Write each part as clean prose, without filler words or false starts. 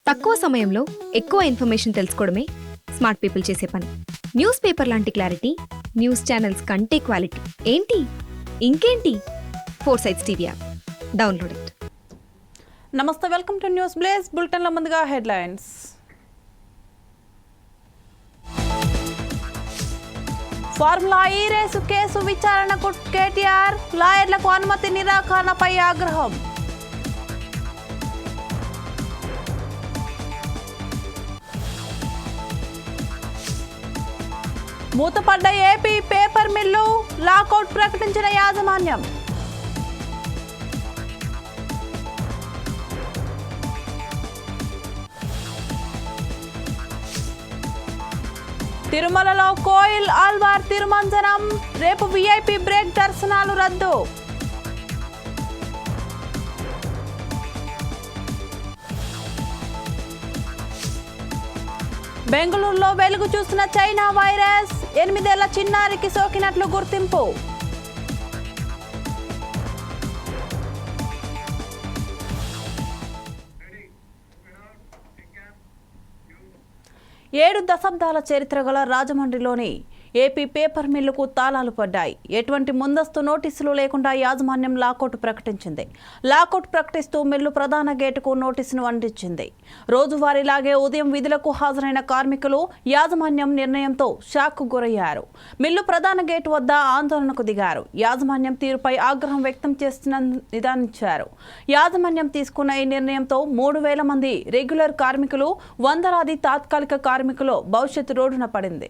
తక్కువ సమయంలో ఎక్కువ ఇన్ఫర్మేషన్ తెలుసుకోవడమే స్మార్ట్ పీపుల్ చేసే పని. న్యూస్ పేపర్ లాంటి క్లారిటీ, న్యూస్ ఛానల్స్ కంటే క్వాలిటీ. ఏంటి ఇంకేంటి? 4 Sides TV app download it. నమస్తే, వెల్కమ్ టు న్యూస్ బ్లేజ్. బులెటిన్ల ముందుగా హెడ్లైన్స్. ఫార్ములా ఈ రేసు కేసు విచారణకు కేటీఆర్, లాయర్లకు అనుమతి నిరాకరణపై ఆగ్రహం. మూతపడ్డ ఏపీ పేపర్ మిల్లు, లాకౌట్ ప్రకటించిన యాజమాన్యం. తిరుమలలో కోయిల్ ఆల్వార్ తిరుమంజనం, రేపు విఐపి బ్రేక్ దర్శనాలు రద్దు. బెంగళూరులో వెలుగు చూసిన చైనా వైరస్, 8 ఏళ్ల చిన్నారికి సోకినట్లు గుర్తింపు. ఏడు దశాబ్దాల చరిత్ర గల రాజమండ్రిలోని ఏపీ పేపర్ మిల్లుకు తాళాలు పడ్డాయి. ఎటువంటి ముందస్తు నోటీసులు లేకుండా యాజమాన్యం లాకౌట్ ప్రకటించింది. లాకౌట్ ప్రకటిస్తూ మిల్లు ప్రధాన గేటుకు నోటీసును అందించింది. రోజువారీలాగే ఉదయం విధులకు హాజరైన కార్మికులు యాజమాన్యం నిర్ణయంతో షాక్కు గురయ్యారు. మిల్లు ప్రధాన గేటు వద్ద ఆందోళనకు దిగారు. యాజమాన్యం తీరుపై ఆగ్రహం వ్యక్తం చేస్తున్న నిదానించారు. యాజమాన్యం తీసుకున్న ఈ నిర్ణయంతో 3,000 మంది రెగ్యులర్ కార్మికులు, వందలాది తాత్కాలిక కార్మికులు భవిష్యత్తు రోడ్డున పడింది.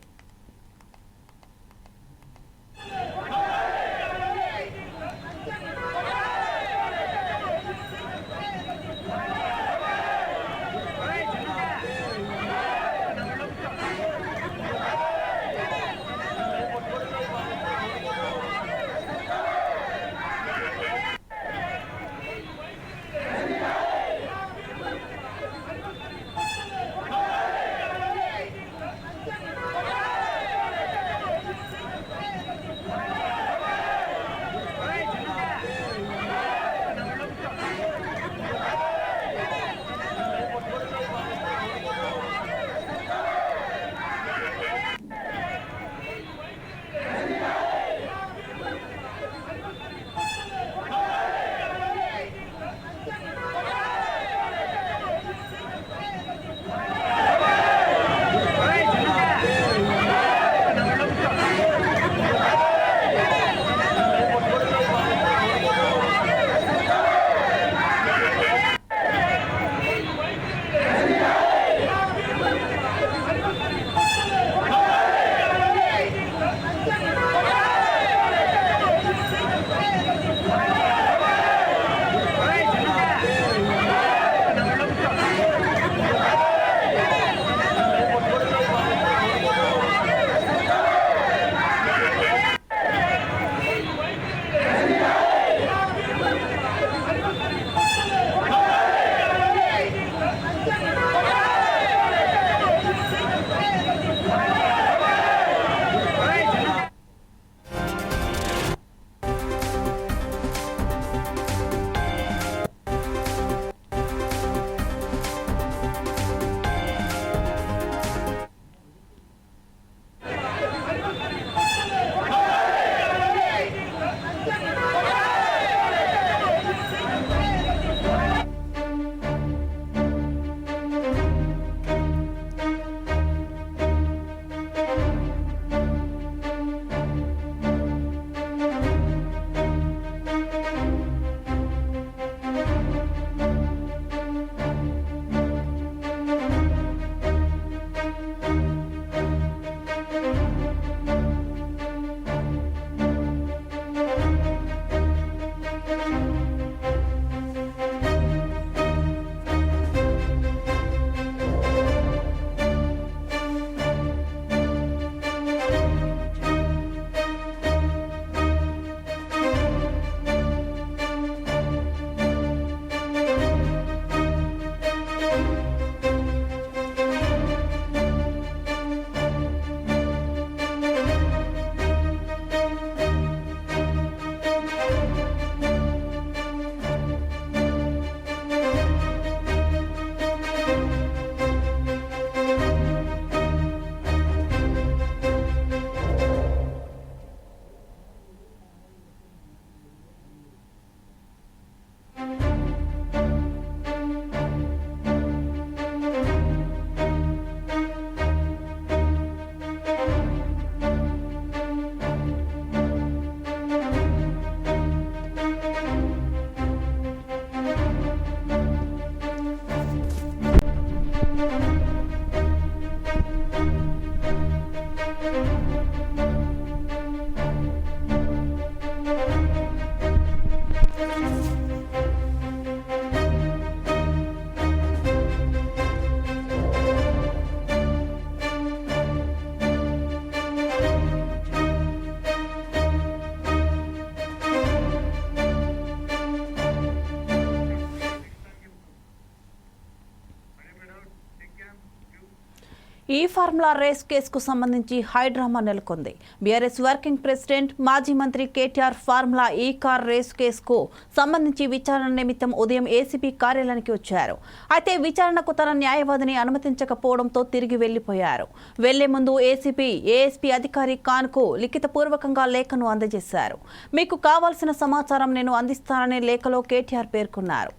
ఈ ఫార్ములా రేస్ కేసుకు సంబంధించి హైడ్రామా నెలకొంది. బీఆర్ఎస్ వర్కింగ్ ప్రెసిడెంట్ మాజీ మంత్రి కేటీఆర్ ఫార్ములా ఈ కార్ రేసు కేసుకు సంబంధించి విచారణ నిమిత్తం ఉదయం ఏసీబీ కార్యాలయానికి వచ్చారు. అయితే విచారణకు తన న్యాయవాదిని అనుమతించకపోవడంతో తిరిగి వెళ్లిపోయారు. వెళ్లే ముందు ఏఎస్పీ అధికారి ఖాన్కు లిఖితపూర్వకంగా లేఖను అందజేశారు. మీకు కావాల్సిన సమాచారం నేను అందిస్తానని లేఖలో కేటీఆర్ పేర్కొన్నారు.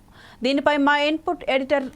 దీనిపై మా ఇన్పుట్ ఎడిటర్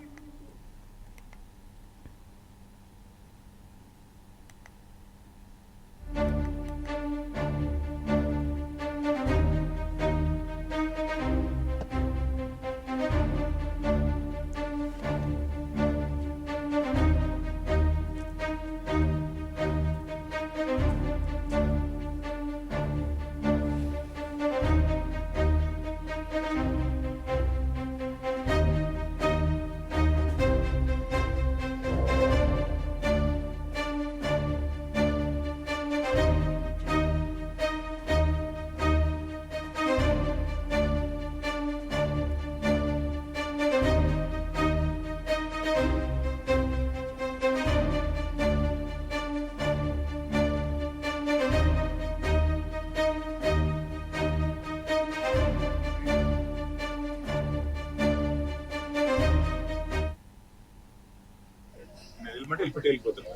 వెళ్ళిపోతాను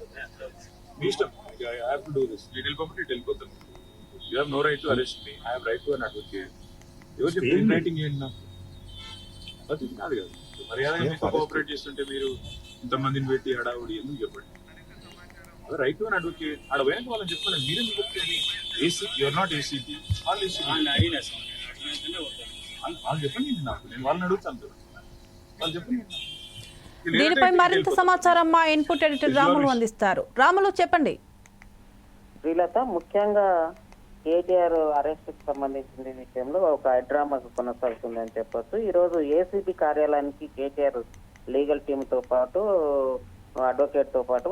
మీ ఇష్టం. I have to do this. నేను వెళ్ళిపోతే వెళ్ళిపోతాను. You have no right to arrest me. I have right to an advocate. ఎవరు చెప్పి రైటింగ్ ఏంటి నాకు అది కాదు కదా. మర్యాదగా కోఆపరేట్ చేస్తుంటే మీరు ఇంతమందిని పెట్టి హడావుడి ఎందుకు చెప్పండి. అదే రైట్ టు అన్ అడ్వకేట్. ఆడ పోయాక వాళ్ళని చెప్పండి. మీరేం చెప్తే ఏసీ యూఆర్ నాట్ ఏసీపీ వాళ్ళు ఏసీపీ వాళ్ళు చెప్పండి. నాకు నేను వాళ్ళని అడుగుతాను. వాళ్ళు చెప్పండి. దీనిపై మరింత సమాచారం మా ఇన్పుట్ ఎడిటర్ రాములు అందిస్తారు. రాములు చెప్పండి. శ్రీలత, ముఖ్యంగా కేటీఆర్ అరెస్ట్ కి సంబంధించిన విషయంలో ఒక హైడ్రామాకు కొనసాగుతుందని చెప్పొచ్చు. ఈ రోజు ఏసీబీ కార్యాలయానికి కేటీఆర్ లీగల్ టీమ్ తో పాటు అడ్వకేట్ తో పాటు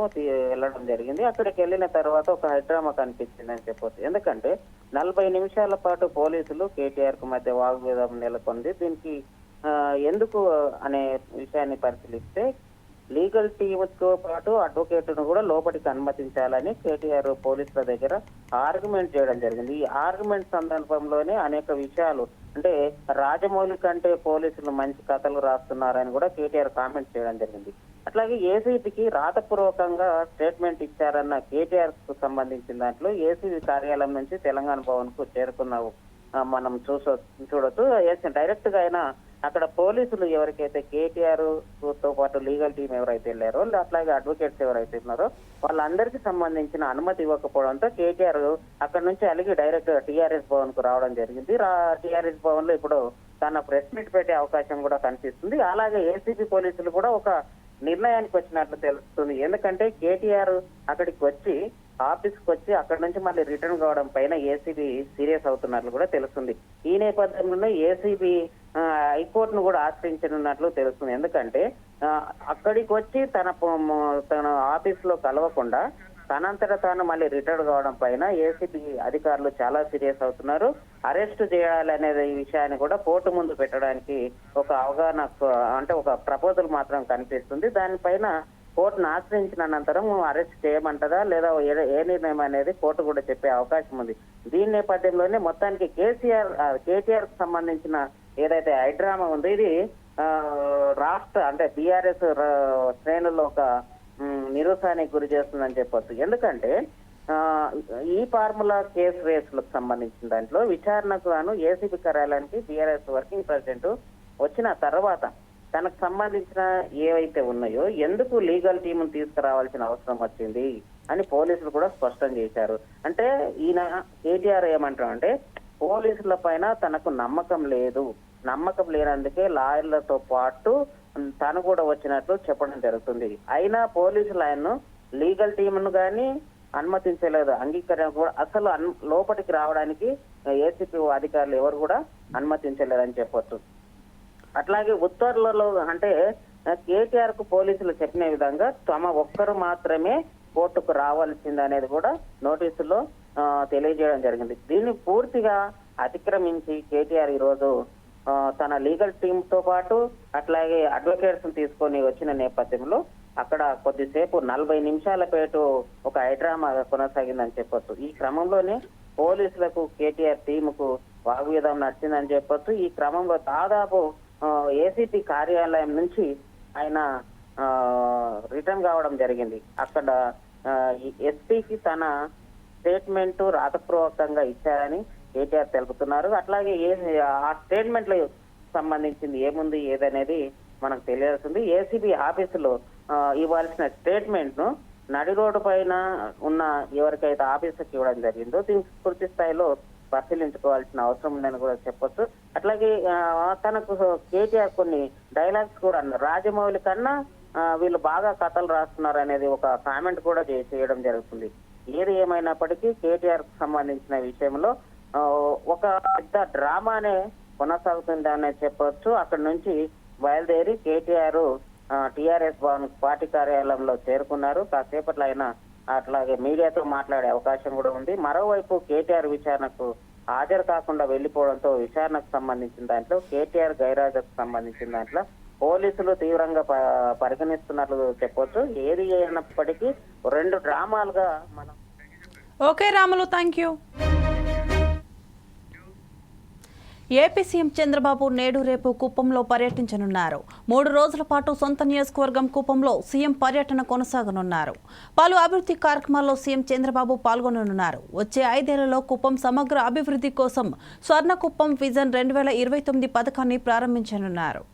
వెళ్ళడం జరిగింది. అక్కడికి వెళ్ళిన తర్వాత ఒక హైడ్రామా కనిపించింది అని చెప్పొచ్చు. ఎందుకంటే 40 నిమిషాల పాటు పోలీసులు కేటీఆర్ కు మధ్య వాగ్వేదం నెలకొంది. దీనికి ఎందుకు అనే విషయాన్ని పరిశీలిస్తే లీగల్ టీమ్తో పాటు అడ్వకేట్ ను కూడా లోపలికి అనుమతించాలని కేటీఆర్ పోలీసుల దగ్గర ఆర్గ్యుమెంట్ చేయడం జరిగింది. ఈ ఆర్గ్యుమెంట్ సందర్భంలోనే అనేక విషయాలు అంటే రాజమౌళి కంటే పోలీసులు మంచి కథలు రాస్తున్నారని కూడా కేటీఆర్ కామెంట్ చేయడం జరిగింది. అట్లాగే ఏసీబీకి రాతపూర్వకంగా స్టేట్మెంట్ ఇచ్చారన్న కేటీఆర్ కు సంబంధించిన దాంట్లో ఏసీబీ కార్యాలయం నుంచి తెలంగాణ భవన్ కు చేరుకున్న మనం చూడొచ్చు. డైరెక్ట్ గా అయినా అక్కడ పోలీసులు ఎవరికైతే కేటీఆర్ తో పాటు లీగల్ టీం ఎవరైతే వెళ్ళారో అట్లాగే అడ్వకేట్స్ ఎవరైతే ఉన్నారో వాళ్ళందరికీ సంబంధించిన అనుమతి ఇవ్వకపోవడంతో కేటీఆర్ అక్కడ నుంచి అలిగి డైరెక్ట్ టీఆర్ఎస్ భవన్ కు రావడం జరిగింది. టీఆర్ఎస్ భవన్ లో ఇప్పుడు తన ప్రెస్ మీట్ పెట్టే అవకాశం కూడా కనిపిస్తుంది. అలాగే ఏసీబీ పోలీసులు కూడా ఒక నిర్ణయానికి వచ్చినట్లు తెలుస్తుంది. ఎందుకంటే కేటీఆర్ అక్కడికి వచ్చి ఆఫీస్ కు వచ్చి అక్కడ నుంచి మళ్ళీ రిటర్న్ కావడం పైన ఏసీబీ సీరియస్ అవుతున్నట్లు కూడా తెలుస్తుంది. ఈ నేపథ్యంలోనే ఏసీబీ హైకోర్టును కూడా ఆశ్రయించనున్నట్లు తెలుస్తుంది. ఎందుకంటే అక్కడికి వచ్చి తన ఆఫీస్ లో కలవకుండా తనంతట తాను మళ్ళీ రిటర్న్ కావడం పైన ఏసీబీ అధికారులు చాలా సీరియస్ అవుతున్నారు. అరెస్ట్ చేయాలనే ఈ విషయాన్ని కూడా కోర్టు ముందు పెట్టడానికి ఒక అవగాహన అంటే ఒక ప్రపోజల్ మాత్రం కనిపిస్తుంది. దానిపైన కోర్టును ఆశ్రయించిన అనంతరం అరెస్ట్ చేయమంటదా లేదా ఏ నిర్ణయం అనేది కోర్టు కూడా చెప్పే అవకాశం ఉంది. దీని నేపథ్యంలోనే మొత్తానికి కేటీఆర్ కు సంబంధించిన ఏదైతే హైడ్రామా ఉందో ఇది రాష్ట్ర అంటే బీఆర్ఎస్ శ్రేణుల్లో ఒక నిరుత్సాహానికి గురి చేస్తుందని చెప్పొచ్చు. ఎందుకంటే ఈ ఫార్ములా కేసు రేసులకు సంబంధించిన దాంట్లో విచారణకు గాను ఏసీబీ కార్యాలయానికి బీఆర్ఎస్ వర్కింగ్ ప్రెసిడెంట్ వచ్చిన తర్వాత తనకు సంబంధించిన ఏవైతే ఉన్నాయో ఎందుకు లీగల్ టీమును తీసుకురావాల్సిన అవసరం వచ్చింది అని పోలీసులు కూడా స్పష్టం చేశారు. అంటే ఈయన కేటీఆర్ ఏమంటారంటే పోలీసుల పైన తనకు నమ్మకం లేనందుకే లాయర్లతో పాటు తను కూడా వచ్చినట్లు చెప్పడం జరుగుతుంది. అయినా పోలీసులు ఆయన్ను లీగల్ టీమును కానీ అనుమతించలేదు, అంగీకరణ కూడా అసలు లోపలికి రావడానికి ఏసీపీ అధికారులు ఎవరు కూడా అనుమతించలేదని చెప్పొచ్చు. అట్లాగే ఉత్తర్వులలో అంటే కేటీఆర్ కు పోలీసులు చెప్పిన విధంగా తమ ఒక్కరు మాత్రమే కోర్టుకు రావాల్సింది అనేది కూడా నోటీసులో తెలియజేయడం జరిగింది. దీన్ని పూర్తిగా అతిక్రమించి కేటీఆర్ ఈ రోజు తన లీగల్ టీమ్ తో పాటు అట్లాగే అడ్వకేట్స్ తీసుకొని వచ్చిన నేపథ్యంలో అక్కడ కొద్దిసేపు 40 నిమిషాల పాటు ఒక హైడ్రామా కొనసాగిందని చెప్పొచ్చు. ఈ క్రమంలోనే పోలీసులకు కేటీఆర్ టీముకు వాగ్వివాదం నడిచిందని చెప్పొచ్చు. ఈ క్రమంలో దాదాపు ఏసీపీ కార్యాలయం నుంచి ఆయన రిటర్న్ కావడం జరిగింది. అక్కడ ఎస్పీకి తన స్టేట్మెంట్ రాతపూర్వకంగా ఇచ్చారని కేటీఆర్ తెలుపుతున్నారు. అట్లాగే ఆ స్టేట్మెంట్ లో సంబంధించింది ఏముంది ఏదనేది మనకు తెలియాల్సింది. ఏసీబీ ఆఫీసులో ఇవ్వాల్సిన స్టేట్మెంట్ ను నడి రోడ్డు పైన ఉన్న ఎవరికైతే ఆఫీసర్కి ఇవ్వడం జరిగిందో దీనికి పూర్తి స్థాయిలో పరిశీలించుకోవాల్సిన అవసరం ఉందని కూడా చెప్పొచ్చు. అట్లాగే తనకు కేటీఆర్ కొన్ని డైలాగ్స్ కూడా అన్నారు. రాజమౌళి కన్నా వీళ్ళు బాగా కథలు రాస్తున్నారు అనేది ఒక కామెంట్ కూడా చేయడం జరుగుతుంది. ఏది ఏమైనప్పటికీ కేటీఆర్ కు సంబంధించిన విషయంలో ఒక పెద్ద డ్రామానే కొనసాగుతుందనే చెప్పొచ్చు. అక్కడి నుంచి బయలుదేరి కేటీఆర్ టిఆర్ఎస్ భవన్ పార్టీ కార్యాలయంలో చేరుకున్నారు. కాసేపట్లో ఆయన అట్లాగే మీడియాతో మాట్లాడే అవకాశం కూడా ఉంది. మరోవైపు కేటీఆర్ విచారణకు హాజరు కాకుండా వెళ్లిపోవడంతో విచారణకు సంబంధించిన దాంట్లో కేటీఆర్ గైరాజకు సంబంధించిన దాంట్లో పోలీసులు తీవ్రంగా పరిగణిస్తున్నట్లు చెప్పొచ్చు. ఏది అయినప్పటికీ 2 డ్రామాలుగా మనం. Okay Ramulu, thank you. AP CM Chandrababu నేడు రేపు కుప్పంలో పర్యటించనున్నారు. 3 రోజుల పాటు సొంత నియోజకవర్గం కుప్పంలో సీఎం పర్యటన కొనసాగనున్నారు. పలు అభివృద్ధి కార్యక్రమాల్లో సీఎం చంద్రబాబు పాల్గొననున్నారు. వచ్చే 5 ఏళ్లలో కుప్పం సమగ్ర అభివృద్ధి కోసం స్వర్ణ కుప్పం విజన్ 2029 పథకాన్ని ప్రారంభించనున్నారు.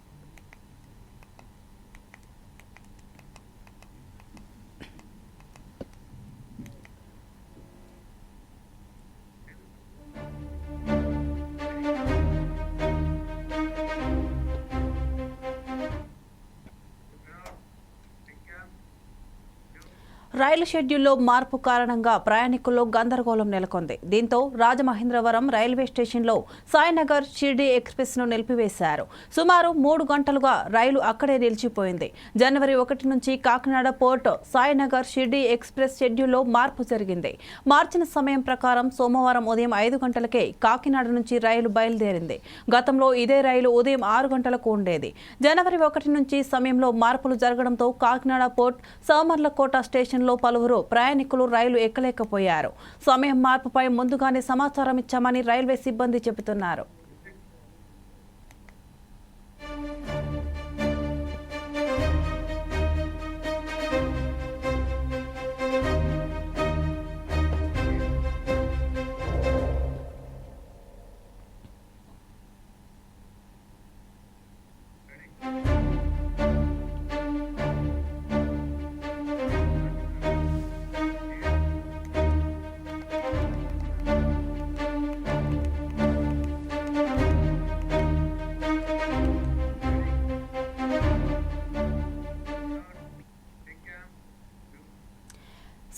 రైలు షెడ్యూల్లో మార్పు కారణంగా ప్రయాణికుల్లో గందరగోళం నెలకొంది. దీంతో రాజమహేంద్రవరం రైల్వే స్టేషన్లో సాయినగర్ షిర్డీ ఎక్స్ప్రెస్ను నిలిపివేశారు. సుమారు 3 గంటలుగా రైలు అక్కడే నిలిచిపోయింది. జనవరి 1 నుంచి కాకినాడ పోర్ట్ సాయినగర్ షిర్డీ ఎక్స్ప్రెస్ షెడ్యూల్లో మార్పు జరిగింది. మార్చిన సమయం ప్రకారం సోమవారం ఉదయం 5 గంటలకే కాకినాడ నుంచి రైలు బయలుదేరింది. గతంలో ఇదే రైలు ఉదయం 6 గంటలకు ఉండేది. జనవరి 1 నుంచి సమయంలో మార్పులు జరగడంతో కాకినాడ పోర్ట్ సామర్లకోట స్టేషన్ లో పలువురు ప్రయాణికులు రైలు ఎక్కలేకపోయారు. సమయం మార్పుపై ముందుగానే సమాచారం ఇచ్చామని రైల్వే సిబ్బంది చెబుతున్నారు.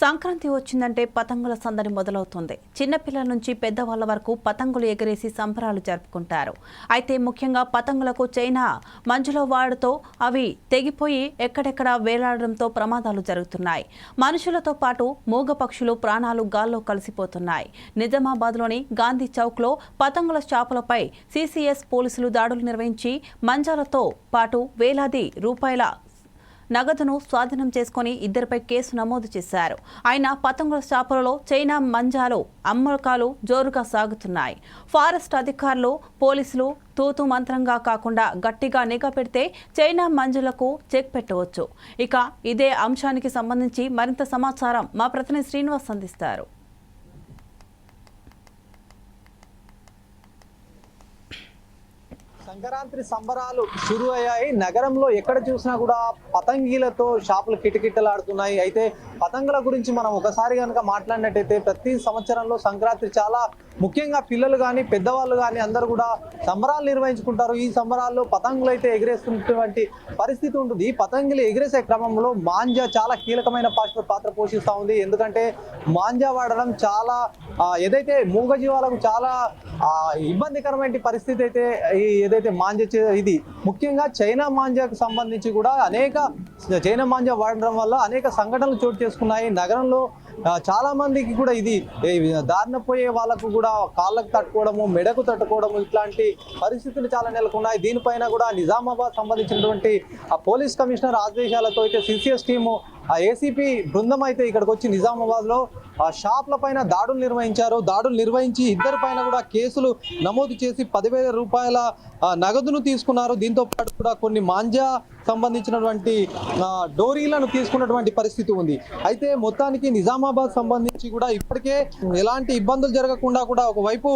సంక్రాంతి వచ్చిందంటే పతంగుల సందడి మొదలవుతుంది. చిన్నపిల్లల నుంచి పెద్దవాళ్ల వరకు పతంగులు ఎగరేసి సంబరాలు జరుపుకుంటారు. అయితే ముఖ్యంగా పతంగులకు చైనా మంచులో వాడుతో అవి తెగిపోయి ఎక్కడెక్కడ వేలాడడంతో ప్రమాదాలు జరుగుతున్నాయి. మనుషులతో పాటు మూగ పక్షులు ప్రాణాలు గాల్లో కలిసిపోతున్నాయి. నిజామాబాద్లోని గాంధీ చౌక్లో పతంగుల షాపులపై సిసిఎస్ పోలీసులు దాడులు నిర్వహించి మంజాలతో పాటు వేలాది రూపాయల నగదును స్వాధీనం చేసుకుని 2పై కేసు నమోదు చేశారు. ఆయన పతంగుల షాపులలో చైనా మంజాలు అమ్మకాలు జోరుగా సాగుతున్నాయి. ఫారెస్ట్ అధికారులు పోలీసులు తూతు మంత్రంగా కాకుండా గట్టిగా నిఘా పెడితే చైనా మంజులకు చెక్ పెట్టవచ్చు. ఇక ఇదే అంశానికి సంబంధించి మరింత సమాచారం మా ప్రతినిధి శ్రీనివాస్ అందిస్తారు. సంక్రాంతి సంబరాలు షురు అయ్యాయి. నగరంలో ఎక్కడ చూసినా కూడా పతంగిలతో షాపులు కిటకిటలాడుతున్నాయి. అయితే పతంగుల గురించి మనం ఒకసారి కనుక మాట్లాడినట్టయితే ప్రతి సంవత్సరంలో సంక్రాంతి చాలా ముఖ్యంగా పిల్లలు కానీ పెద్దవాళ్ళు కానీ అందరూ కూడా సంబరాలు నిర్వహించుకుంటారు. ఈ సంబరాల్లో పతంగులు అయితే ఎగిరేస్తున్నటువంటి పరిస్థితి ఉంటుంది. ఈ పతంగులు ఎగిరేసే క్రమంలో మాంజా చాలా కీలకమైన పాత్ర పోషిస్తూ ఉంది. ఎందుకంటే మాంజా వాడడం చాలా ఏదైతే మూగజీవాలకు చాలా ఇబ్బందికరమైన పరిస్థితి అయితే ఏదైతే మాంజా ఇది ముఖ్యంగా చైనా మాంజాకు సంబంధించి కూడా చైనా మాంజా వాడడం వల్ల అనేక సంఘటనలు చోటు చేసుకున్నాయి. నగరంలో చాలా మందికి కూడా ఇది దారిన పోయే వాళ్ళకు కూడా కాళ్ళకు తట్టుకోవడము, మెడకు తట్టుకోవడము ఇట్లాంటి పరిస్థితులు చాలా నెలకొన్నాయి. దీనిపైన కూడా నిజామాబాద్ సంబంధించినటువంటి ఆ పోలీస్ కమిషనర్ ఆదేశాలతో అయితే సిసిఎస్ టీము ఆ ఏసీపీ బృందం అయితే ఇక్కడికి వచ్చి నిజామాబాద్లో ఆ షాప్ల పైన దాడులు నిర్వహించారు. దాడులు నిర్వహించి ఇద్దరి పైన కూడా కేసులు నమోదు చేసి 10,000 రూపాయల నగదును తీసుకున్నారు. దీంతో పాటు కూడా కొన్ని మాంజా సంబంధించినటువంటి డోరీలను తీసుకున్నటువంటి పరిస్థితి ఉంది. అయితే మొత్తానికి నిజామాబాద్ సంబంధించి కూడా ఇప్పటికే ఎలాంటి ఇబ్బందులు జరగకుండా కూడా ఒకవైపు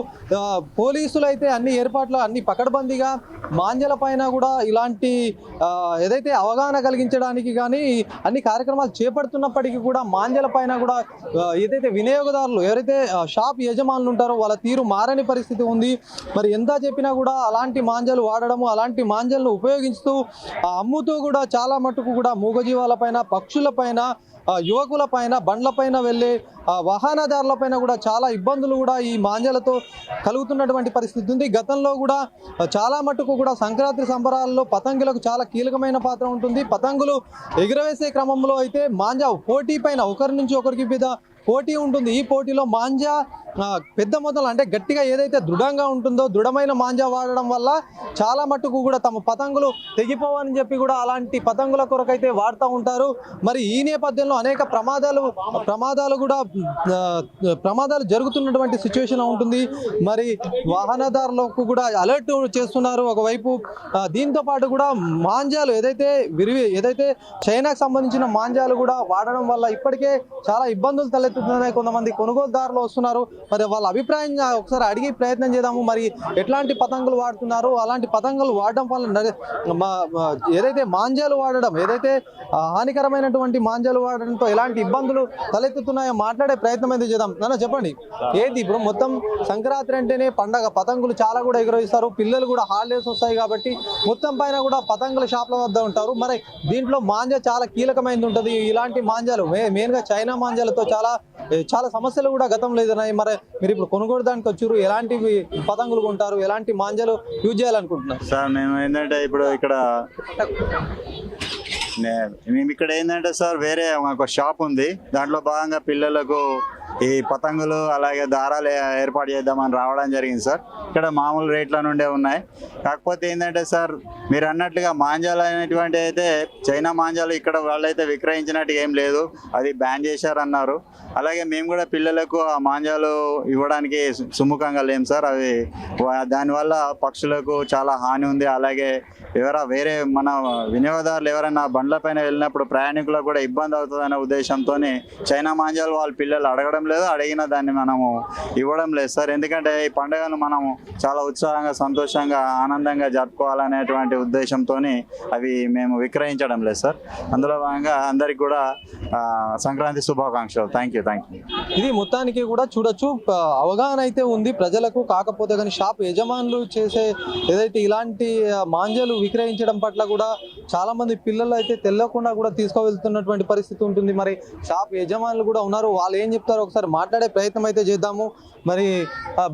పోలీసులు అయితే అన్ని ఏర్పాట్లు అన్ని పకడ్బందీగా మాంజల పైన కూడా ఇలాంటి ఏదైతే అవగాహన కలిగించడానికి కానీ అన్ని కార్యక్రమాలు చేపడుతున్నప్పటికీ కూడా మాంజల పైన కూడా ఏదైతే వినియోగదారులు ఎవరైతే షాప్ యజమానులు ఉంటారో వాళ్ళ తీరు మారని పరిస్థితి ఉంది. మరి ఎంత చెప్పినా కూడా అలాంటి మాంజలు వాడడము, అలాంటి మాంజలను ఉపయోగిస్తూ అమ్ముతూ కూడా చాలా మటుకు కూడా మూగజీవాల పైన, పక్షుల పైన, యువకుల పైన, బండ్ల పైన వెళ్ళే వాహనదారుల పైన కూడా చాలా ఇబ్బందులు కూడా ఈ మాంజలతో కలుగుతున్నటువంటి పరిస్థితి ఉంది. గతంలో కూడా చాలా మటుకు కూడా సంక్రాంతి సంబరాల్లో పతంగులకు చాలా కీలకమైన పాత్ర ఉంటుంది. పతంగులు ఎగురవేసే క్రమంలో అయితే మాంజా పోటీ పైన ఒకరి నుంచి ఒకరికి మీద పోటీ ఉంటుంది. ఈ పోటీలో మాంజా పెద్ద మొదలు అంటే గట్టిగా ఏదైతే దృఢంగా ఉంటుందో దృఢమైన మాంజా వాడడం వల్ల చాలా మట్టుకు కూడా తమ పతంగులు తెగిపోవని చెప్పి కూడా అలాంటి పతంగుల కొరకైతే వాడుతూ ఉంటారు. మరి ఈ నేపథ్యంలో అనేక ప్రమాదాలు జరుగుతున్నటువంటి సిచ్యువేషన్ ఉంటుంది. మరి వాహనదారులకు కూడా అలర్ట్ చేస్తున్నారు ఒకవైపు. దీంతో పాటు కూడా మాంజాలు ఏదైతే చైనాకు సంబంధించిన మాంజాలు కూడా వాడడం వల్ల ఇప్పటికే చాలా ఇబ్బందులు తలెత్తుతున్నాయి. కొంతమంది కొనుగోలుదారులు వస్తున్నారు. మరి వాళ్ళ అభిప్రాయం ఒకసారి అడిగి ప్రయత్నం చేద్దాము. మరి ఎట్లాంటి పతంగులు వాడుతున్నారు, అలాంటి పతంగులు వాడడం వల్ల ఏదైతే మాంజాలు వాడడం, ఏదైతే హానికరమైనటువంటి మాంజాలు వాడడంతో ఎలాంటి ఇబ్బందులు తలెత్తుతున్నాయో మాట్లాడే ప్రయత్నం అయితే చేద్దాం. నాన్న చెప్పండి, ఏది ఇప్పుడు మొత్తం సంక్రాంతి అంటేనే పండగ, పతంగులు చాలా కూడా ఎగురవేస్తారు. పిల్లలు కూడా హాలిడేస్ వస్తాయి కాబట్టి మొత్తం పైన కూడా పతంగుల షాప్ల వద్ద ఉంటారు. మరి దీంట్లో మాంజా చాలా కీలకమైనది ఉంటుంది. ఇలాంటి మాంజాలు మెయిన్గా చైనా మాంజాలతో చాలా సమస్యలు కూడా గతంలో ఎదురన్నాయి. మరి మీరు ఇప్పుడు కొనుగోలుదానికి వచ్చారు, ఎలాంటి పతంగులు కొంటారు, ఎలాంటి మాంజాలు యూజ్ చేయాలనుకుంటున్నారు? సార్ మేము ఏంటంటే ఇప్పుడు మేము ఇక్కడ ఏంటంటే సార్ వేరే ఒక షాప్ ఉంది. దాంట్లో భాగంగా పిల్లలకు ఈ పతంగులు అలాగే దారాలు ఏర్పాటు చేద్దామని రావడం జరిగింది సార్. ఇక్కడ మామూలు రేట్ల నుండే ఉన్నాయి. కాకపోతే ఏంటంటే సార్ మీరు అన్నట్లుగా మాంజాలు అనేటువంటి అయితే చైనా మాంజాలు ఇక్కడ వాళ్ళైతే విక్రయించినట్టు ఏం లేదు, అది బ్యాన్ చేశారన్నారు. అలాగే మేము కూడా పిల్లలకు ఆ మాంజాలు ఇవ్వడానికి సుముఖంగా లేం సార్. అవి దానివల్ల పక్షులకు చాలా హాని ఉంది. అలాగే వేరే మన వినియోగదారులు ఎవరైనా బండ్ల పైన వెళ్ళినప్పుడు ప్రయాణికులకు కూడా ఇబ్బంది అవుతుందనే ఉద్దేశంతో చైనా మాంజాలు వాళ్ళ పిల్లలు అడగడం లేదు, అడిగిన దాన్ని మనము ఇవ్వడం లేదు సార్. ఎందుకంటే ఈ పండుగను మనము చాలా ఉత్సాహంగా, సంతోషంగా, ఆనందంగా జరుపుకోవాలనేటువంటి ఉద్దేశంతో అవి మేము విక్రయించడం లేదు సార్. అందులో భాగంగా అందరికి కూడా సంక్రాంతి శుభాకాంక్షలు. Thank you. ఇది మొత్తానికి కూడా చూడొచ్చు, అవగాహన అయితే ఉంది ప్రజలకు. కాకపోతే కానీ షాప్ యజమానులు చేసే ఏదైతే ఇలాంటి మాంజాలు విక్రయించడం పట్ల కూడా చాలా మంది పిల్లలు అయితే తెలియకుండా కూడా తీసుకువెళ్తున్నటువంటి పరిస్థితి ఉంటుంది. మరి షాప్ యజమానులు కూడా ఉన్నారు, వాళ్ళు ఏం చెప్తారో ఒకసారి మాట్లాడే ప్రయత్నం అయితే చేద్దాము. మరి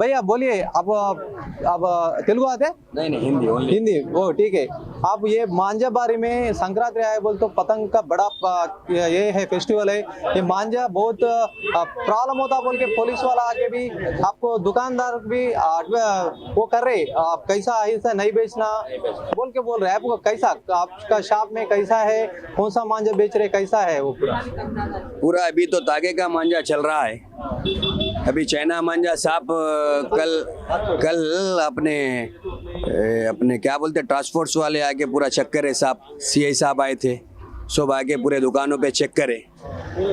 भैया बोलिए, आप तेलुगु आते? नहीं हिंदी ओनली हिंदी। ओ ठीक है। आप ये मांझा बारी में संक्रांति आए बोल तो पतंग का बड़ा ये है फेस्टिवल है, ये मांझा बहुत प्रॉब्लम होता बोल के पुलिस वाला आके भी आपको दुकानदार भी वो कर रहे, आप कैसा ऐसा नहीं बेचना बोल रहे हैं। आपको कैसा, आपका शॉप में कैसा है, कौन सा मांझा बेच रहे, कैसा है वो पूरा? अभी तो तागे का मांझा चल रहा है। अभी चाइना मांझा साहब कल अपने क्या बोलते टास्क फोर्स वाले आके पूरा चेक करे साहब, सीआई साहब आए थे, सब आके पूरे दुकानों पे चेक करे,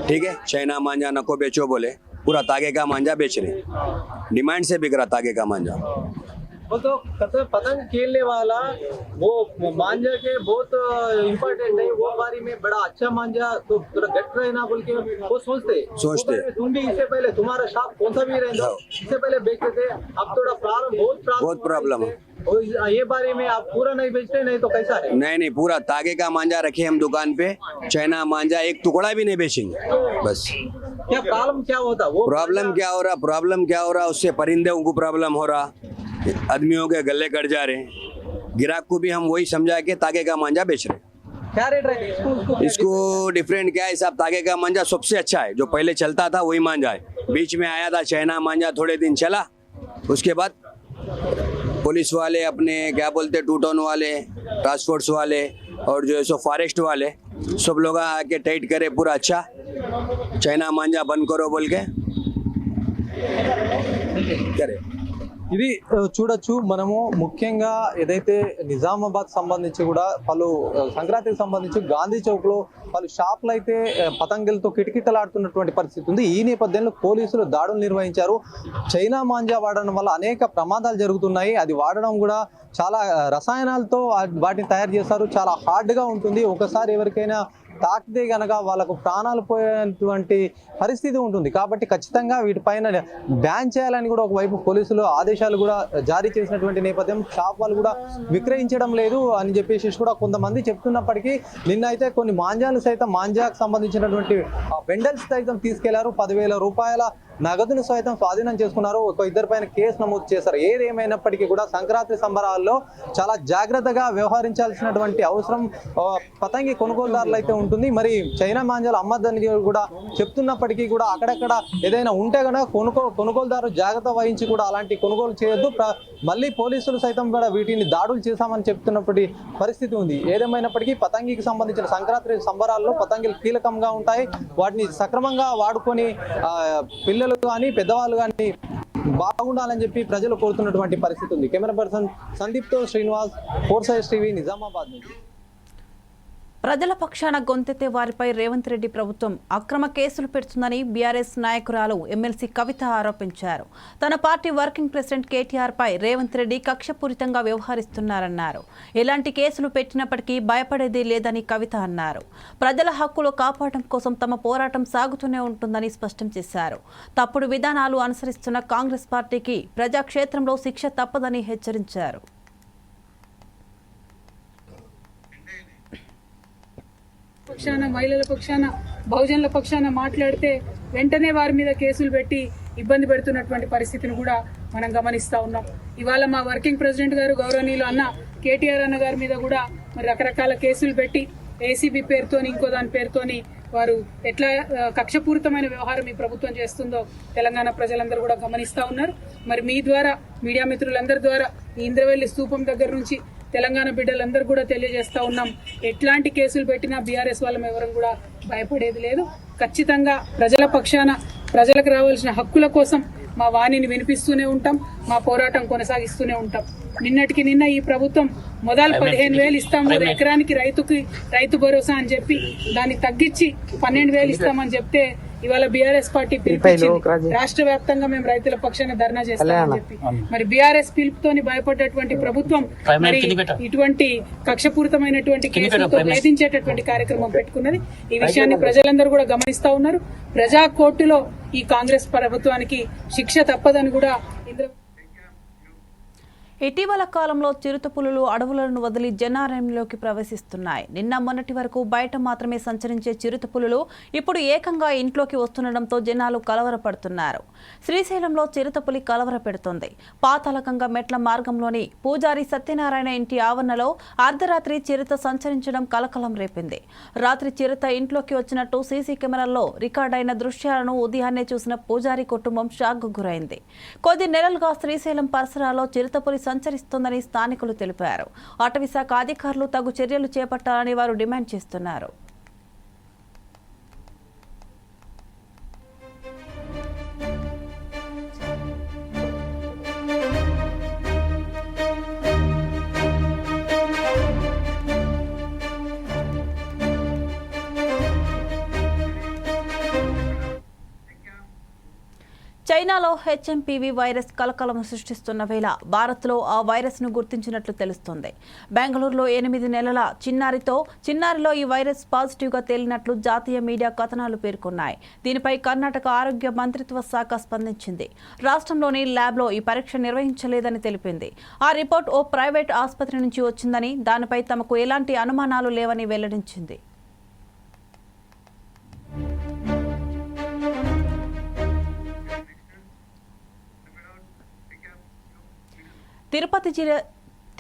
ठीक है। चाइना मांझा नको बेचो बोले, पूरा तागे का मांझा बेच रहे, डिमांड से बिक रहा तागे का मांझा। वो तो पतंग खेलने वाला वो मांझा के बहुत इम्पोर्टेंट है। वो बारी में बड़ा अच्छा मांझा तो गट रहे ना बोल के वो सोचते। तुम भी इससे पहले तुम्हारा शॉप कौन सा भी रहता, इससे पहले बेचते थे, अब थोड़ा बहुत प्रॉब्लम है। ये बारी में आप पूरा नहीं बेचते, नहीं तो कैसा है? नहीं पूरा तागे का मांझा रखे हम दुकान पे, चाइना मांझा एक टुकड़ा भी नहीं बेचेंगे बस। क्या प्रॉब्लम क्या होता? वो प्रॉब्लम क्या हो रहा उससे परिंदों को प्रॉब्लम हो रहा, आदमियों के गले कट जा रहे हैं। गिराक को भी हम वही समझा के तागे का मांझा बेच रहे। क्या रेट रहेगी इसको इसको डिफरेंट क्या है साहब, तागे का मांझा सबसे अच्छा है, जो पहले चलता था वही मांझा है। बीच में आया था चाइना मांझा, थोड़े दिन चला, उसके बाद पुलिस वाले अपने क्या बोलते टू टोन वाले, टास्क फोर्स वाले और जो है सो फॉरेस्ट वाले सब लोग आके टाइट करे पूरा अच्छा, चाइना मांझा बंद करो बोल के करे। ఇది చూడొచ్చు మనము ముఖ్యంగా ఏదైతే నిజామాబాద్ సంబంధించి కూడా పలు సంక్రాంతికి సంబంధించి గాంధీ చౌక్ లో పలు షాపులు అయితే పతంగులతో కిటకిటలాడుతున్నటువంటి పరిస్థితి ఉంది. ఈ నేపథ్యంలో పోలీసులు దాడులు నిర్వహించారు. చైనా మాంజా వాడడం వల్ల అనేక ప్రమాదాలు జరుగుతున్నాయి. అది వాడడం కూడా చాలా రసాయనాలతో వాటిని తయారు చేస్తారు. చాలా హార్డ్ గా ఉంటుంది. ఒకసారి ఎవరికైనా తాకితే గనక వాళ్ళకు ప్రాణాలు పోయేటువంటి పరిస్థితి ఉంటుంది. కాబట్టి ఖచ్చితంగా వీటిపైన బ్యాన్ చేయాలని కూడా ఒకవైపు పోలీసులు ఆదేశాలు కూడా జారీ చేసినటువంటి నేపథ్యం, షాప్ వాళ్ళు కూడా విక్రయించడం లేదు అని చెప్పేసి కూడా కొంతమంది చెప్తున్నప్పటికీ నిన్న అయితే కొన్ని మాంజాలు సైతం, మాంజాకు సంబంధించినటువంటి బెండల్స్ సైతం తీసుకెళ్లారు. 10,000 రూపాయల నగదును సైతం స్వాధీనం చేసుకున్నారు. ఒక ఇద్దరి పైన కేసు నమోదు చేశారు. ఏదేమైనప్పటికీ కూడా సంక్రాంతి సంబరాల్లో చాలా జాగ్రత్తగా వ్యవహరించాల్సినటువంటి అవసరం పతంగి కొనుగోలుదారులు అయితే ఉంటుంది. మరి చైనా మాంజాలు అమ్మద్దని కూడా చెప్తున్నప్పటికీ కూడా అక్కడక్కడ ఏదైనా ఉంటే కనుక కొనుగోలుదారు జాగ్రత్త వహించి కూడా అలాంటి కొనుగోలు చేయొద్దు. మళ్ళీ పోలీసులు సైతం కూడా వీటిని దాడులు చేశామని చెప్తున్నప్పటి పరిస్థితి ఉంది. ఏదేమైనప్పటికీ పతంగికి సంబంధించిన సంక్రాంతి సంబరాల్లో పతంగిలు కీలకంగా ఉంటాయి. వాటిని సక్రమంగా వాడుకొని పిల్లలు కానీ పెద్దవాళ్ళు కానీ బాగుండాలని చెప్పి ప్రజలు కోరుతున్నటువంటి పరిస్థితి ఉంది. కెమెరా పర్సన్ సందీప్తో శ్రీనివాస్, ఫోర్సైజ్ టీవీ, నిజామాబాద్ నుంచి. ప్రజల పక్షాన గొంతెత్తే వారిపై రేవంత్ రెడ్డి ప్రభుత్వం అక్రమ కేసులు పెడుతుందని బీఆర్ఎస్ నాయకురాలు ఎమ్మెల్సీ కవిత ఆరోపించారు. తన పార్టీ వర్కింగ్ ప్రెసిడెంట్ కేటీఆర్ పై రేవంత్ రెడ్డి కక్షపూరితంగా వ్యవహరిస్తున్నారన్నారు. ఎలాంటి కేసులు పెట్టినప్పటికీ భయపడేది లేదని కవిత అన్నారు. ప్రజల హక్కులు కాపాడటం కోసం తమ పోరాటం సాగుతూనే ఉంటుందని స్పష్టం చేశారు. తప్పుడు విధానాలు అనుసరిస్తున్న కాంగ్రెస్ పార్టీకి ప్రజాక్షేత్రంలో శిక్ష తప్పదని హెచ్చరించారు. పక్షాన, మహిళల పక్షాన, బహుజనుల పక్షాన మాట్లాడితే వెంటనే వారి మీద కేసులు పెట్టి ఇబ్బంది పెడుతున్నటువంటి పరిస్థితిని కూడా మనం గమనిస్తూ ఉన్నాం. ఇవాళ మా వర్కింగ్ ప్రెసిడెంట్ గారు గౌరవనీయులు అన్న కేటీఆర్ అన్న గారి మీద కూడా మరి రకరకాల కేసులు పెట్టి ఏసీబీ పేరుతోని, ఇంకో దాని పేరుతోని వారు ఎట్లా కక్షపూరితమైన వ్యవహారం ఈ ప్రభుత్వం చేస్తుందో తెలంగాణ ప్రజలందరూ కూడా గమనిస్తూ ఉన్నారు. మరి మీ ద్వారా, మీడియా మిత్రులందరి ద్వారా ఈ ఇంద్రవెల్లి స్తూపం దగ్గర నుంచి తెలంగాణ బిడ్డలందరూ కూడా తెలియజేస్తా ఉన్నాం, ఎట్లాంటి కేసులు పెట్టినా బీఆర్ఎస్ వాళ్ళం ఎవరం కూడా భయపడేది లేదు. ఖచ్చితంగా ప్రజల పక్షాన, ప్రజలకు రావాల్సిన హక్కుల కోసం మా వాణిని వినిపిస్తూనే ఉంటాం, మా పోరాటం కొనసాగిస్తూనే ఉంటాం. నిన్నటికి నిన్న ఈ ప్రభుత్వం మొదలు 15,000 ఇస్తాం ఎకరానికి రైతు భరోసా అని చెప్పి దాన్ని తగ్గించి 12,000 ఇస్తామని చెప్తే ఇవాళ బీఆర్ఎస్ పార్టీ పిలిపించింది. రాష్ట్ర వ్యాప్తంగా మేము రైతుల పక్షాన ధర్నా చేస్తామని చెప్పి మరి బీఆర్ఎస్ పిలుపుతోని భయపడ్డటువంటి ప్రభుత్వం మరి ఇటువంటి కక్షపూరితమైనటువంటి కేసులతో వేధించేటటువంటి కార్యక్రమం పెట్టుకున్నది. ఈ విషయాన్ని ప్రజలందరూ కూడా గమనిస్తా ఉన్నారు. ప్రజా కోర్టులో ఈ కాంగ్రెస్ ప్రభుత్వానికి శిక్ష తప్పదని కూడా ఇటీవల కాలంలో చిరుతపులులు అడవులను వదిలి జనారణ్యంలోకి ప్రవేశిస్తున్నాయి. నిన్న మొన్నటి వరకు బయట మాత్రమే సంచరించే చిరుతపులులు ఇప్పుడు ఏకంగా ఇంట్లోకి వస్తుండటంతో జనాలు కలవరపడుతున్నారు. శ్రీశైలంలో చిరుతపులి కలవర పెడుతోంది. పాతాళగంగ మెట్ల మార్గంలోని పూజారి సత్యనారాయణ ఇంటి ఆవరణలో అర్ధరాత్రి చిరుత సంచరించడం కలకలం రేపింది. రాత్రి చిరుత ఇంట్లోకి వచ్చినట్టు సీసీ కెమెరాల్లో రికార్డైన దృశ్యాలను ఉదయాన్నే చూసిన పూజారి కుటుంబం షాక్కు గురైంది. కొద్ది నెలలుగా శ్రీశైలం పరిసరాల్లో చిరుతపులి సంచరిస్తోందని స్థానికులు తెలిపారు. అటవీశాఖ అధికారులు తగు చర్యలు చేపట్టాలని వారు డిమాండ్ చేస్తున్నారు. చైనాలో హెచ్ఎంపీవీ వైరస్ కలకలం సృష్టిస్తున్న వేళ భారత్లో ఆ వైరస్ను గుర్తించినట్లు తెలుస్తోంది. బెంగళూరులో 8 నెలల చిన్నారిలో ఈ వైరస్ పాజిటివ్గా తేలినట్లు జాతీయ మీడియా కథనాలు పేర్కొన్నాయి. దీనిపై కర్ణాటక ఆరోగ్య మంత్రిత్వ శాఖ స్పందించింది. రాష్ట్రంలోని ల్యాబ్లో ఈ పరీక్ష నిర్వహించలేదని తెలిపింది. ఆ రిపోర్ట్ ఓ ప్రైవేట్ ఆసుపత్రి నుంచి వచ్చిందని, దానిపై తమకు ఎలాంటి అనుమానాలు లేవని వెల్లడించింది.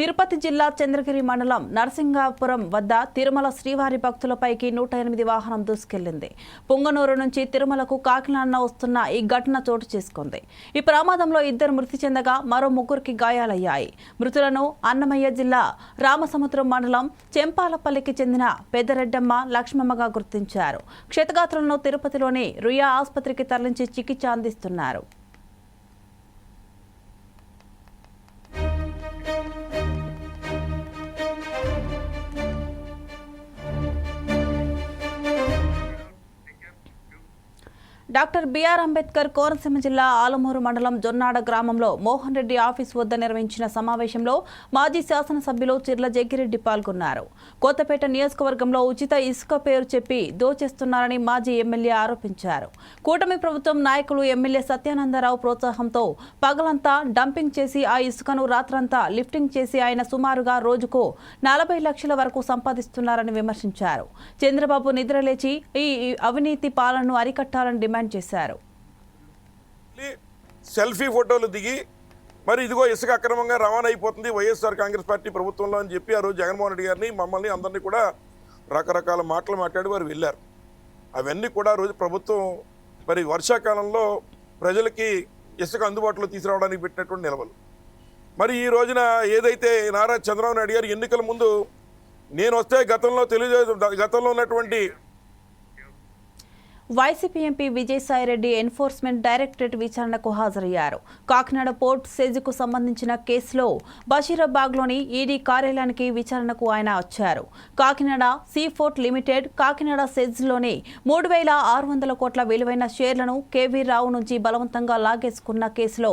తిరుపతి జిల్లా చంద్రగిరి మండలం నరసింగాపురం వద్ద తిరుమల శ్రీవారి భక్తులపైకి 108 వాహనం దూసుకెళ్లింది. పుంగనూరు నుంచి తిరుమలకు కాకినాడ వస్తున్న ఈ ఘటన చోటు చేసుకుంది. ఈ ప్రమాదంలో 2 మృతి చెందగా మరో 3కి గాయాలయ్యాయి. మృతులను అన్నమయ్య జిల్లా రామసముద్రం మండలం చెంపాలపల్లికి చెందిన పెద్దరెడ్డమ్మ, లక్ష్మమ్మగా గుర్తించారు. క్షతగాత్రులను తిరుపతిలోని రుయా ఆసుపత్రికి తరలించి చికిత్స అందిస్తున్నారు. డాక్టర్ బిఆర్ అంబేద్కర్ కోనసీమ జిల్లా ఆలమూరు మండలం జొన్నాడ గ్రామంలో మోహన్ రెడ్డి ఆఫీస్ వద్ద నిర్వహించిన సమావేశంలో మాజీ శాసనసభ్యులు చిర్ల జగ్గిరెడ్డి పాల్గొన్నారు. కొత్తపేట నియోజకవర్గంలో ఉచిత ఇసుక పేరు చెప్పి దోచేస్తున్నారని మాజీ ఎమ్మెల్యే ఆరోపించారు. కూటమి ప్రభుత్వం నాయకులు ఎమ్మెల్యే సత్యానందరావు ప్రోత్సాహంతో పగలంతా డంపింగ్ చేసి ఆ ఇసుకను రాత్రంతా లిఫ్టింగ్ చేసి ఆయన సుమారుగా రోజుకు 40 లక్షల వరకు సంపాదిస్తున్నారని విమర్శించారు. చంద్రబాబు నిద్రలేచి ఈ అవినీతి పాలనను అరికట్టాలని డిమాండ్ చేశారు. సెల్ఫీ ఫోటోలు దిగి మరి ఇదిగో ఇసుక అక్రమంగా రవాణా అయిపోతుంది వైఎస్ఆర్ కాంగ్రెస్ పార్టీ ప్రభుత్వంలో అని చెప్పి ఆ రోజు జగన్మోహన్ రెడ్డి గారిని మమ్మల్ని అందరినీ కూడా రకరకాల మాటలు మాట్లాడి వారు వెళ్ళారు. అవన్నీ కూడా రోజు ప్రభుత్వం మరి వర్షాకాలంలో ప్రజలకి ఇసుక అందుబాటులో తీసుకురావడానికి పెట్టినటువంటి నిలవలు. మరి ఈ రోజున ఏదైతే నారా చంద్రబాబు నాయుడు గారు ఎన్నికల ముందు నేను వస్తే గతంలో ఉన్నటువంటి YCP MP Vijayasai Reddy enforcement directorate విచారణకు హాజరయ్యారు. కాకినాడ పోర్ట్ సెజ్కు సంబంధించిన కేసులో బషీరాబాగ్లోని ఈడీ కార్యాలయానికి విచారణకు ఆయన వచ్చారు. Kakinada sea port limited Kakinada సెజ్లోని 3,600 కోట్ల విలువైన షేర్లను కేవీ రావు నుంచి బలవంతంగా లాగేసుకున్న కేసులో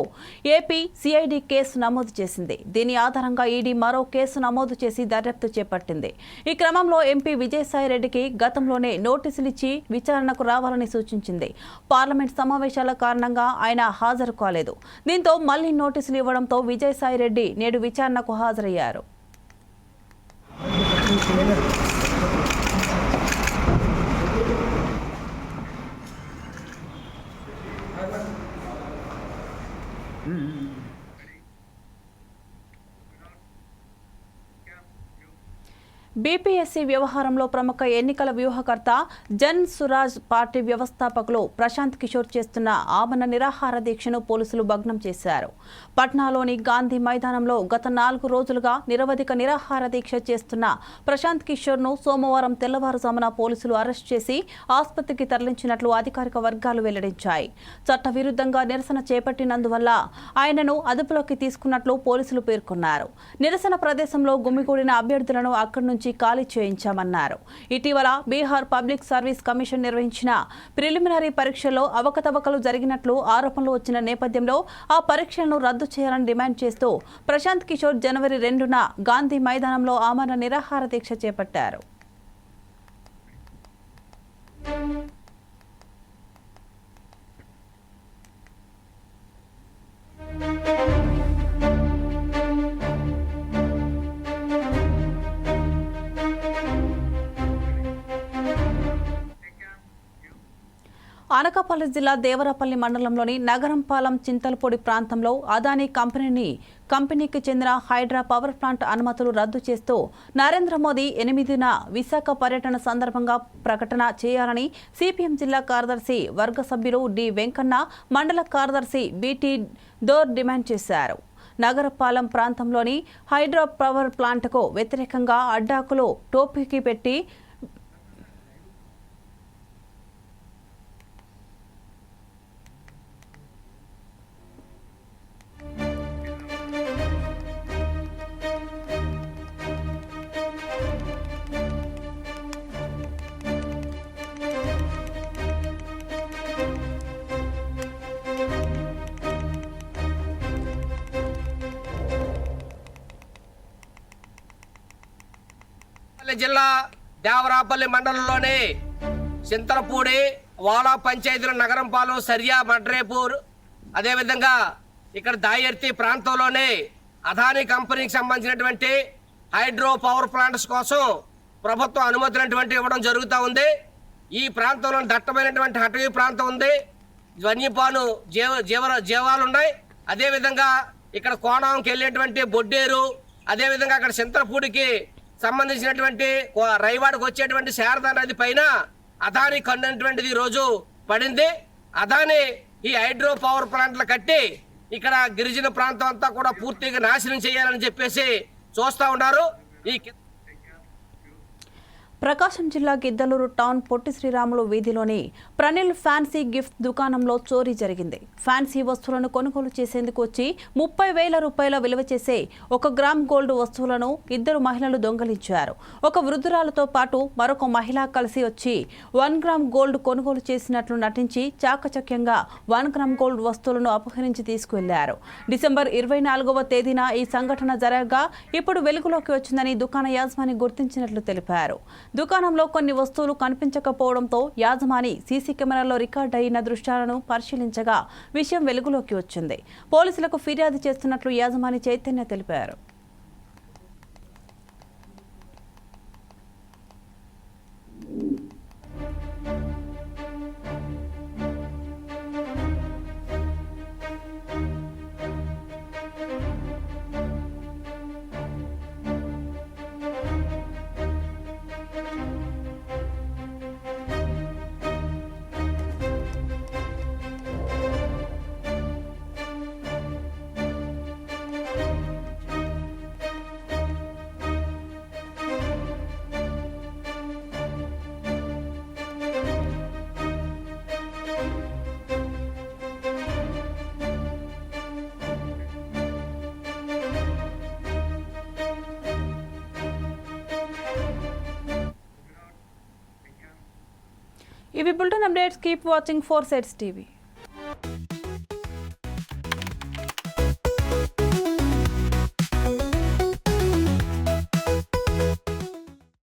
ఏపీ సిఐడి కేసు నమోదు చేసింది. దీని ఆధారంగా ఈడీ మరో కేసు నమోదు చేసి దర్యాప్తు చేపట్టింది. ఈ క్రమంలో ఎంపీ విజయసాయిరెడ్డికి గతంలోనే నోటీసులు ఇచ్చి విచారణకు రావాలని సూచించింది. పార్లమెంట్ సమావేశాల కారణంగా ఆయన హాజరు కాలేదు. దీంతో మళ్లీ నోటీసులు ఇవ్వడంతో విజయసాయిరెడ్డి నేడు విచారణకు హాజరయ్యారు. బీపీఎస్సీ వ్యవహారంలో ప్రముఖ ఎన్నికల వ్యూహకర్త జన్ సురాజ్ పార్టీ వ్యవస్థాపకులు ప్రశాంత్ కిషోర్ చేస్తున్న ఆమరణ నిరాహార దీక్షను పోలీసులు భగ్నం చేశారు. పట్నాలోని గాంధీ మైదానంలో గత 4 రోజులుగా నిరవధిక నిరాహార దీక్ష చేస్తున్న ప్రశాంత్ కిషోర్ను సోమవారం తెల్లవారుజామున పోలీసులు అరెస్ట్ చేసి ఆసుపత్రికి తరలించినట్లు అధికారిక వర్గాలు వెల్లడించాయి. చట్టవిరుద్ధంగా నిరసన చేపట్టినందువల్ల ఆయనను అదుపులోకి తీసుకున్నట్లు పోలీసులు పేర్కొన్నారు. నిరసన ప్రదేశంలో గుమిగూడిన అభ్యర్థులను అక్కడి నుంచి ఖాళీ చేయించామన్నారు. ఇటీవల బీహార్ పబ్లిక్ సర్వీస్ కమిషన్ నిర్వహించిన ప్రిలిమినరీ పరీక్షల్లో అవకతవకలు జరిగినట్లు ఆరోపణలు వచ్చిన నేపథ్యంలో ఆ పరీక్షలను రద్దు చేయాలని డిమాండ్ చేస్తూ ప్రశాంత్ కిషోర్ జనవరి 2న గాంధీ మైదానంలో ఆమరణ నిరాహార దీక్ష చేపట్టారు. అనకాపల్లి జిల్లా దేవరపల్లి మండలంలోని నగరంపాలెం చింతలపూడి ప్రాంతంలో అదానీ కంపెనీకి చెందిన హైడ్రా పవర్ ప్లాంట్ అనుమతులు రద్దు చేస్తూ నరేంద్ర మోదీ 8న విశాఖ పర్యటన సందర్భంగా ప్రకటన చేయాలని సిపిఎం జిల్లా కార్యదర్శి వర్గ సభ్యులు డి వెంకన్న, మండల కార్యదర్శి బిటి దోర్ డిమాండ్ చేశారు. నగరపాలెం ప్రాంతంలోని హైడ్రా పవర్ ప్లాంట్కు వ్యతిరేకంగా అడ్డాకులు టోపీకి పెట్టి జిల్లా దేవరాపల్లి మండలంలోని చింతలపూడి, వాలా పంచాయతీల నగరంపాలెం, సరియా, మడ్రేపూర్, అదేవిధంగా ఇక్కడ దాయర్తి ప్రాంతంలోనే అదానీ కంపెనీకి సంబంధించినటువంటి హైడ్రో పవర్ ప్లాంట్స్ కోసం ప్రభుత్వం అనుమతులు ఇవ్వడం జరుగుతూ ఉంది. ఈ ప్రాంతంలో దట్టమైనటువంటి అటవీ ప్రాంతం ఉంది, వన్యపాను జీవాలు ఉన్నాయి. అదేవిధంగా ఇక్కడ కోణంకి వెళ్ళేటువంటి బొడ్డేరు, అదేవిధంగా అక్కడ చింతలపూడికి సంబంధించినటువంటి రైవాడకు వచ్చేటువంటి శారదా నది పైన అదాని కన్నటువంటిది ఈరోజు పడింది. అదాని ఈ హైడ్రో పవర్ ప్లాంట్లు కట్టి ఇక్కడ గిరిజన ప్రాంతం అంతా కూడా పూర్తిగా నాశనం చేయాలని చెప్పేసి చూస్తూ ఉన్నారు. ఈ ప్రకాశం జిల్లా Giddalur town Potti Sriramulu వీధిలోని ప్రణిల్ fancy gift దుకాణంలో చోరీ జరిగింది. ఫ్యాన్సీ వస్తువులను కొనుగోలు చేసేందుకు వచ్చి 30,000 రూపాయల విలువ చేసే 1 గ్రామ్ గోల్డ్ వస్తువులను 2 మహిళలు దొంగలించారు. ఒక వృద్ధురాలతో పాటు మరొక మహిళ కలిసి వచ్చి 1 గ్రామ్ గోల్డ్ కొనుగోలు చేసినట్లు నటించి చాకచక్యంగా 1 గ్రామ్ గోల్డ్ వస్తువులను అపహరించి తీసుకువెళ్లారు. డిసెంబర్ 24వ తేదీన ఈ సంఘటన జరగగా ఇప్పుడు వెలుగులోకి వచ్చిందని దుకాణ యాజమాని గుర్తించినట్లు తెలిపారు. దుకాణంలో కొన్ని వస్తువులు కనిపించకపోవడంతో యాజమాని సీసీ కెమెరాలో రికార్డ్ అయిన దృశ్యాలను పరిశీలించగా విషయం వెలుగులోకి వచ్చింది. పోలీసులకు ఫిర్యాదు చేస్తున్నట్లు యాజమాని చైతన్య తెలిపారు. ఇవి bulletin updates. Keep watching 4 Sides TV.